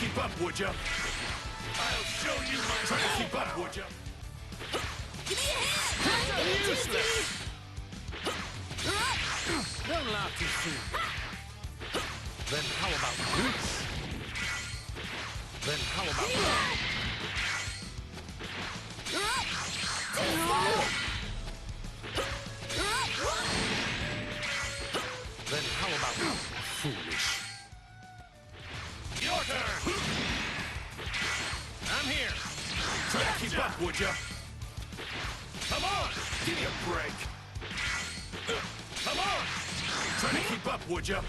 keep up, would ya? I'll show you my try to keep up, would ya? Give me a hand! Useless! Don't laugh too soon. Then how about this? Then how about that? Then how about foolish? Your turn! I'm here! Try to keep up, would ya? Come on! Give me a break! Come on! Try to keep up, would ya?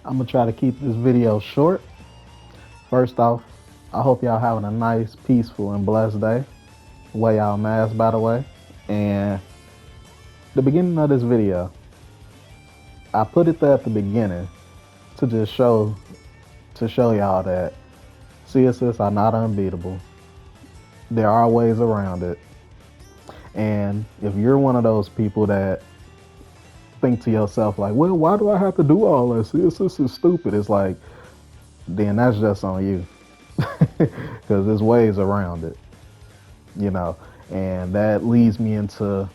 I'm gonna try to keep this video short. First off, I hope y'all having a nice, peaceful, and blessed day. Wear y'all mask, by the way. And the beginning of this video, I put it there at the beginning to just show y'all that CSS are not unbeatable. There are ways around it. And if you're one of those people that think to yourself like, well, why do I have to do all this? CSS is stupid. It's like, then that's just on you. Because there's ways around it, you know. And that leads me into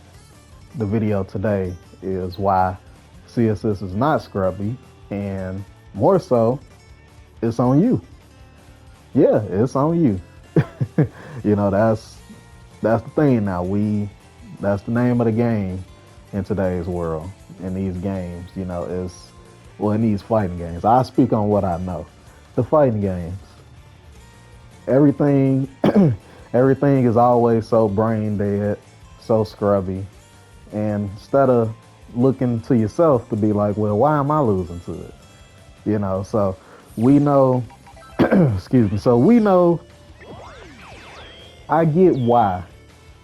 the video today, is why CSS is not scrubby, and more so, it's on you. Yeah, it's on you. You know, that's the thing now. That's the name of the game in today's world. In these games, you know, in these fighting games. I speak on what I know. The fighting games. Everything is always so brain dead, so scrubby. And instead of looking to yourself to be like, well, why am I losing to it? You know, so we know, excuse me, so we know, I get why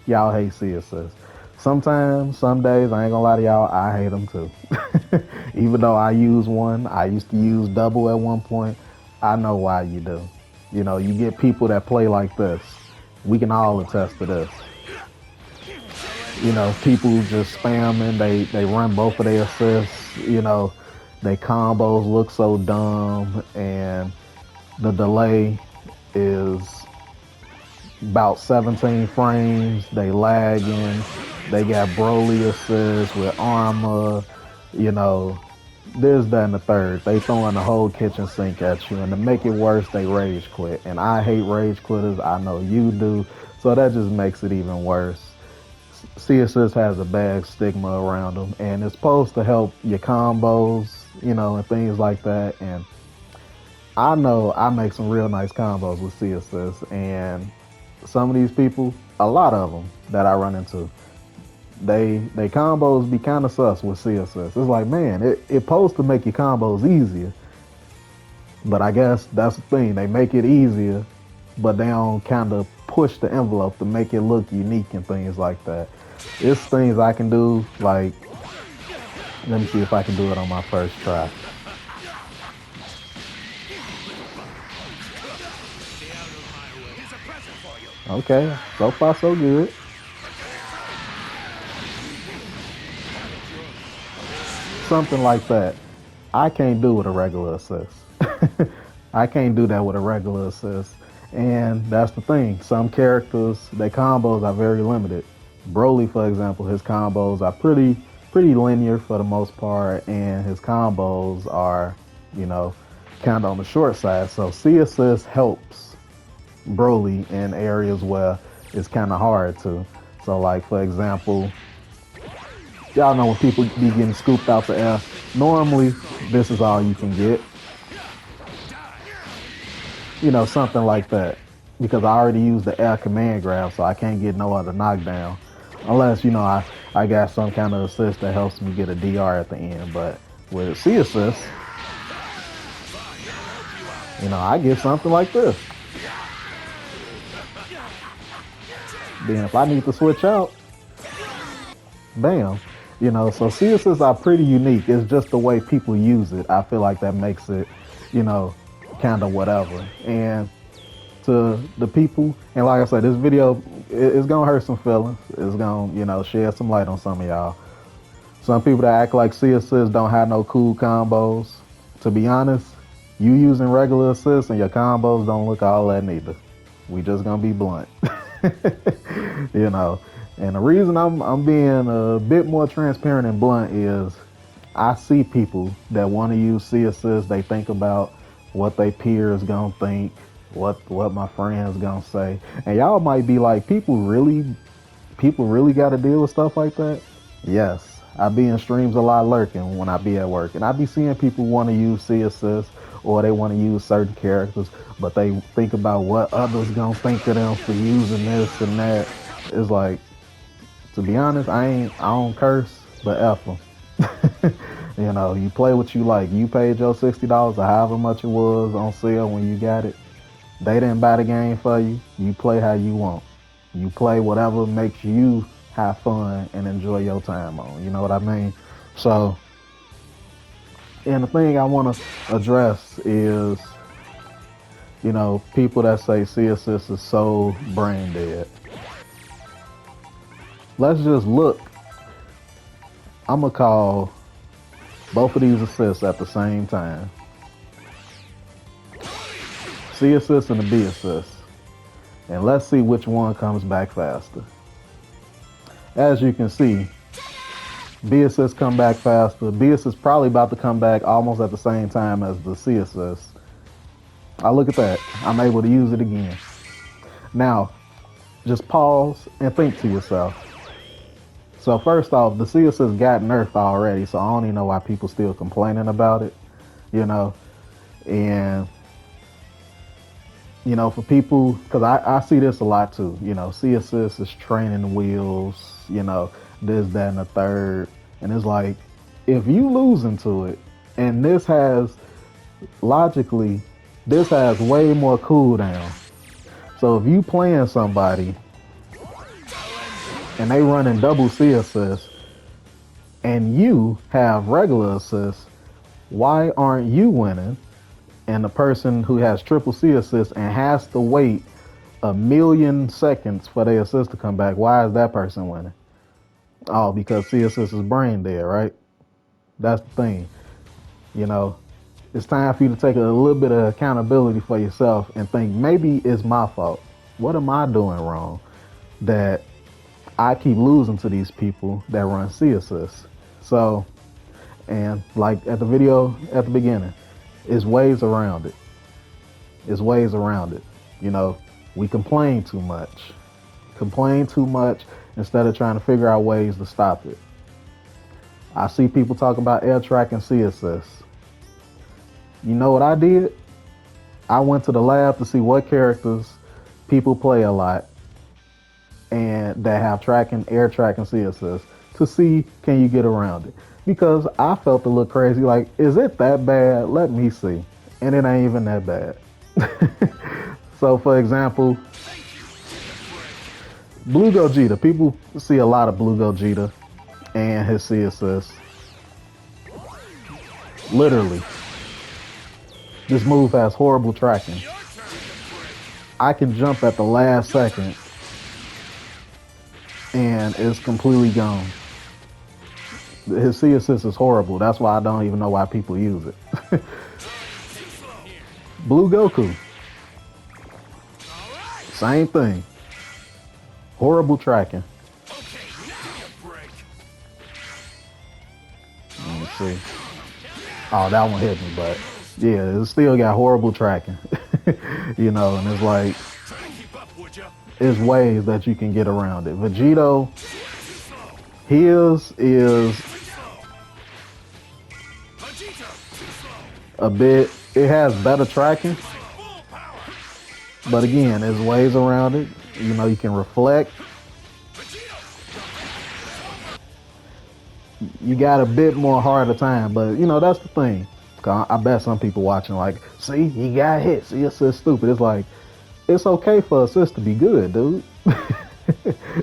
y'all hate CSS. Sometimes, some days, I ain't gonna lie to y'all, I hate them too. Even though I use one, I used to use double at one point, I know why you do. You know, you get people that play like this. We can all attest to this. You know, people just spamming, they run both of their assists, you know, their combos look so dumb, and the delay is about 17 frames, they lagging, they got Broly assists with armor, you know, this, that, and the third. They throwing the whole kitchen sink at you, and to make it worse, they rage quit. And I hate rage quitters, I know you do, so that just makes it even worse. CSS has a bad stigma around them, and it's supposed to help your combos, you know, and things like that. And I know I make some real nice combos with CSS, and some of these people, a lot of them that I run into, they combos be kind of sus with CSS. It's like, man, it's supposed to make your combos easier, but I guess that's the thing. They make it easier, but they don't kind of push the envelope to make it look unique and things like that. It's things I can do, like, let me see if I can do it on my first try. Okay, so far so good. Something like that. I can't do with a regular assist. I can't do that with a regular assist. And that's the thing. Some characters, their combos are very limited. Broly, for example, his combos are pretty linear for the most part, and his combos are, you know, kind of on the short side. So CSS helps Broly in areas where it's kind of hard to. So like, for example, y'all know when people be getting scooped out the air, normally this is all you can get. You know, something like that. Because I already used the air command grab, so I can't get no other knockdown. Unless, you know, I got some kind of assist that helps me get a DR at the end. But with C assist, you know, I get something like this. Then if I need to switch out, bam. You know, so C assists are pretty unique. It's just the way people use it. I feel like that makes it, you know, kind of whatever. And to the people, and like I said, this video is gonna hurt some feelings. It's gonna, you know, shed some light on some of y'all. Some people that act like C assists don't have no cool combos. To be honest, You using regular assists and your combos don't look all that neither. We just gonna be blunt. You know. And the reason I'm being a bit more transparent and blunt is I see people that want to use C assists. They think about what they peers gonna think, what my friends gonna say, and y'all might be like, people really got to deal with stuff like that. Yes, I be in streams a lot lurking when I be at work, and I be seeing people want to use C assists or they want to use certain characters, but they think about what others gonna think of them for using this and that. It's like, to be honest, I don't curse, but F them. You know, you play what you like. You paid your $60 or however much it was on sale when you got it. They didn't buy the game for you. You play how you want. You play whatever makes you have fun and enjoy your time on. You know what I mean? So, and the thing I want to address is, you know, people that say C assist is so brain dead. Let's just look. I'm going to call both of these assists at the same time. C assist and the B assist. And let's see which one comes back faster. As you can see, B assist come back faster. B assist probably about to come back almost at the same time as the C assist. I look at that. I'm able to use it again. Now, just pause and think to yourself. So first off, the C assist got nerfed already, so I don't even know why people still complaining about it, you know. And, you know, for people, because I see this a lot too, you know, C assist is training wheels, you know, this, that, and the third. And it's like, if you lose into it, and this has, logically, this has way more cooldown. So if you playing somebody and they running double C assist and you have regular assist, why aren't you winning? And the person who has triple C assist and has to wait 1,000,000 seconds for their assist to come back, why is that person winning? Oh, because C assist is brain dead, right? That's the thing. You know, it's time for you to take a little bit of accountability for yourself and think, maybe it's my fault. What am I doing wrong that I keep losing to these people that run C assists? So, and like at the video at the beginning, it's ways around it. It's ways around it. You know, we complain too much. Complain too much instead of trying to figure out ways to stop it. I see people talking about air track and C assists. You know what I did? I went to the lab to see what characters people play a lot and that have tracking, air track, and C assist to see, can you get around it? Because I felt a little crazy, like, is it that bad? Let me see. And it ain't even that bad. So for example, Blue Gogeta, people see a lot of Blue Gogeta and his C assist. Literally, this move has horrible tracking. I can jump at the last second and it's completely gone. His C assist is horrible. That's why I don't even know why people use it. Blue Goku, same thing. Horrible tracking. Let me see. Oh, that one hit me, but yeah, it still got horrible tracking. You know, and it's like, there's ways that you can get around it. Vegito, his is a bit, it has better tracking, but again, there's ways around it. You know, you can reflect. You got a bit more harder time, but you know, that's the thing. I bet some people watching like, see, he got hit. See, it's so stupid. It's like, it's okay for assist to be good, dude.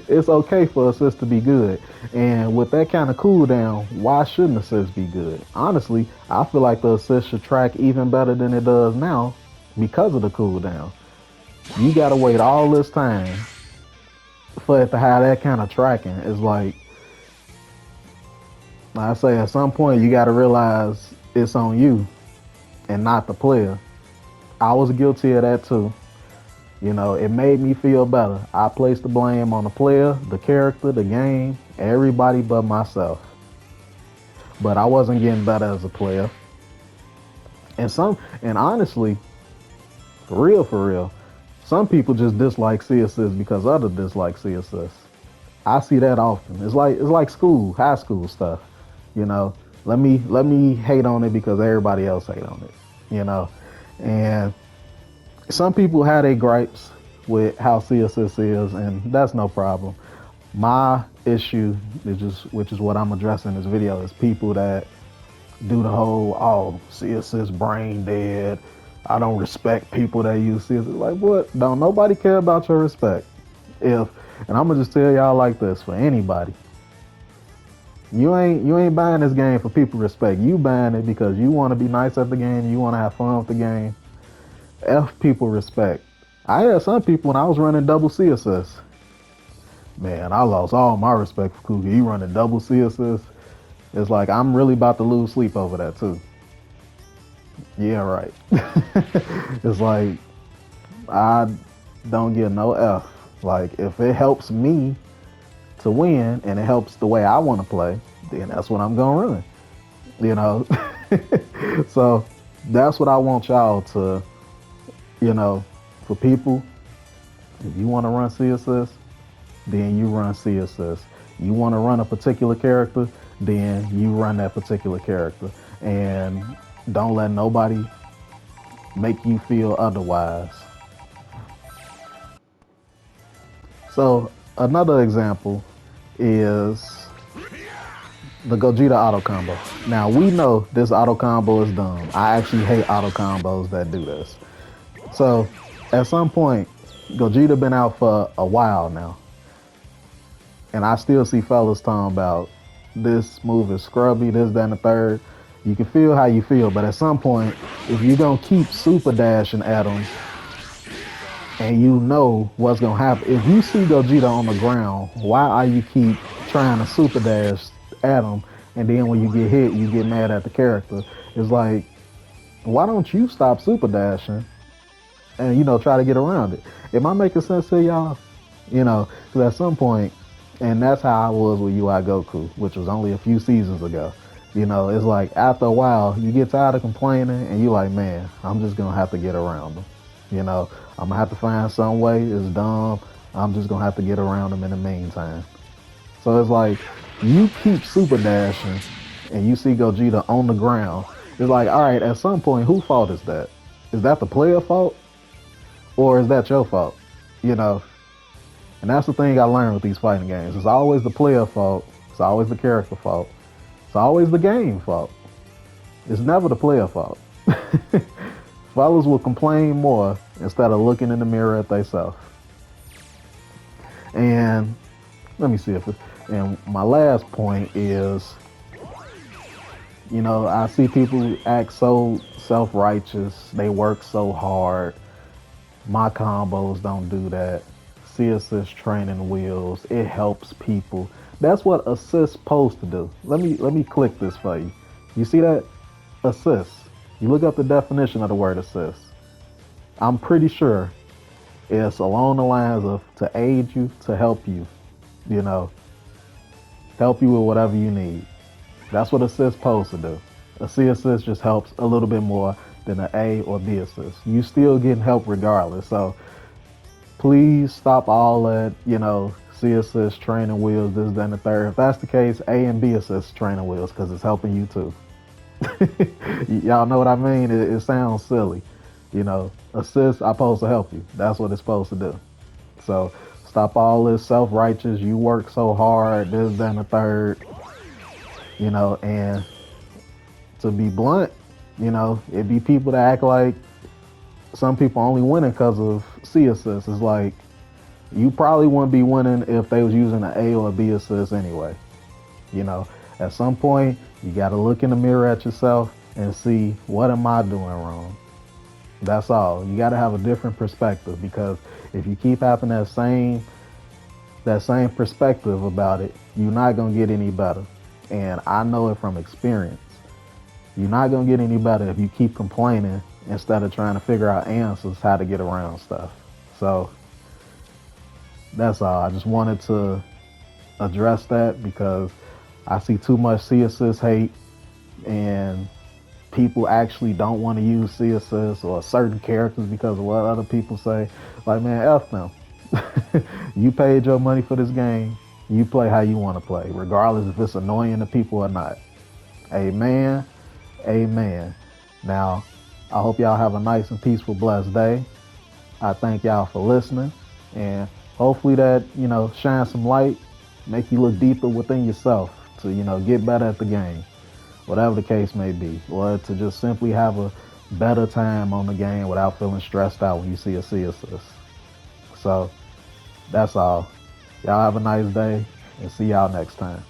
It's okay for assist to be good. And with that kind of cooldown, why shouldn't assist be good? Honestly, I feel like the assist should track even better than it does now because of the cooldown. You gotta wait all this time for it to have that kind of tracking. It's like I say, at some point you gotta realize it's on you. and not the player. I was guilty of that too. You know, it made me feel better. I placed the blame on the player, the character, the game, everybody but myself. But I wasn't getting better as a player. And honestly, for real, some people just dislike CSS because others dislike CSS. I see that often. It's like school, high school stuff. You know, let me hate on it because everybody else hate on it. You know, and some people have their gripes with how CSS is, and that's no problem. My issue is which is what I'm addressing in this video, is people that do the whole, oh, CSS brain dead. I don't respect people that use CSS. Like, what? Don't nobody care about your respect. And I'm gonna just tell y'all like this, for anybody, you ain't buying this game for people respect. You buying it because you want to be nice at the game. You want to have fun with the game. F people respect. I had some people when I was running double CSS. Man, I lost all my respect for Cougar. You running double CSS. It's like I'm really about to lose sleep over that too. Yeah, right. It's like I don't get no F. Like if it helps me to win and it helps the way I want to play, then that's what I'm gonna run. You know. So that's what I want y'all to, you know, for people. If you want to run CSS, then you run CSS. You want to run a particular character, then you run that particular character. And don't let nobody make you feel otherwise. So another example is the Gogeta auto combo. Now we know this auto combo is dumb. I actually hate auto combos that do this. So at some point, Gogeta been out for a while now. And I still see fellas talking about this move is scrubby, this, that, and the third. You can feel how you feel, but at some point, if you're gonna keep super dashing at them, and you know what's gonna happen, if you see Gogeta on the ground, why are you keep trying to super dash at him, and then when you get hit, you get mad at the character? It's like, why don't you stop super dashing and, you know, try to get around it? Am I making sense to y'all? You know, because at some point, and that's how I was with UI Goku, which was only a few seasons ago. You know, it's like after a while, you get tired of complaining and you're like, man, I'm just going to have to get around them. You know, I'm going to have to find some way. It's dumb. I'm just going to have to get around them in the meantime. So it's like you keep super dashing and you see Gogeta on the ground. It's like, all right, at some point, whose fault is that? Is that the player fault? Or is that your fault? You know? And that's the thing I learned with these fighting games. It's always the player fault. It's always the character fault. It's always the game fault. It's never the player fault. Fellas will complain more instead of looking in the mirror at themselves. And let me see if it, and my last point is, you know, I see people act so self-righteous. They work so hard. My combos don't do that. CSS training wheels, it helps people. That's what assist supposed to do. Let me click this for you. You see that? Assist. You look up the definition of the word assist. I'm pretty sure it's along the lines of to aid you, to help you, you know, help you with whatever you need. That's what assist supposed to do. A C assist just helps a little bit more than an A or B assist. You still getting help regardless. So please stop all that, you know, C assist training wheels, this, that, and the third. If that's the case, A and B assist training wheels, because it's helping you too. Y'all know what I mean? It sounds silly. You know, assist, I'm supposed to help you. That's what it's supposed to do. So stop all this self-righteous, you work so hard, this, that, and the third. You know, and to be blunt, you know, it be people that act like some people only winning because of C assist. It's like, you probably wouldn't be winning if they was using an A or a B assist anyway. You know, at some point, you got to look in the mirror at yourself and see, what am I doing wrong? That's all. You got to have a different perspective, because if you keep having that same perspective about it, you're not going to get any better. And I know it from experience. You're not gonna get any better if you keep complaining instead of trying to figure out answers how to get around stuff. So that's all. I just wanted to address that because I see too much CSS hate, and people actually don't want to use CSS or certain characters because of what other people say. Like, man, F them. You paid your money for this game. You play how you want to play, regardless if it's annoying to people or not. Amen. Amen. Now, I hope y'all have a nice and peaceful, blessed day. I thank y'all for listening, and hopefully that, shine some light, make you look deeper within yourself to, get better at the game, whatever the case may be, or to just simply have a better time on the game without feeling stressed out when you see a CSS. So that's all. Y'all have a nice day, and see y'all next time.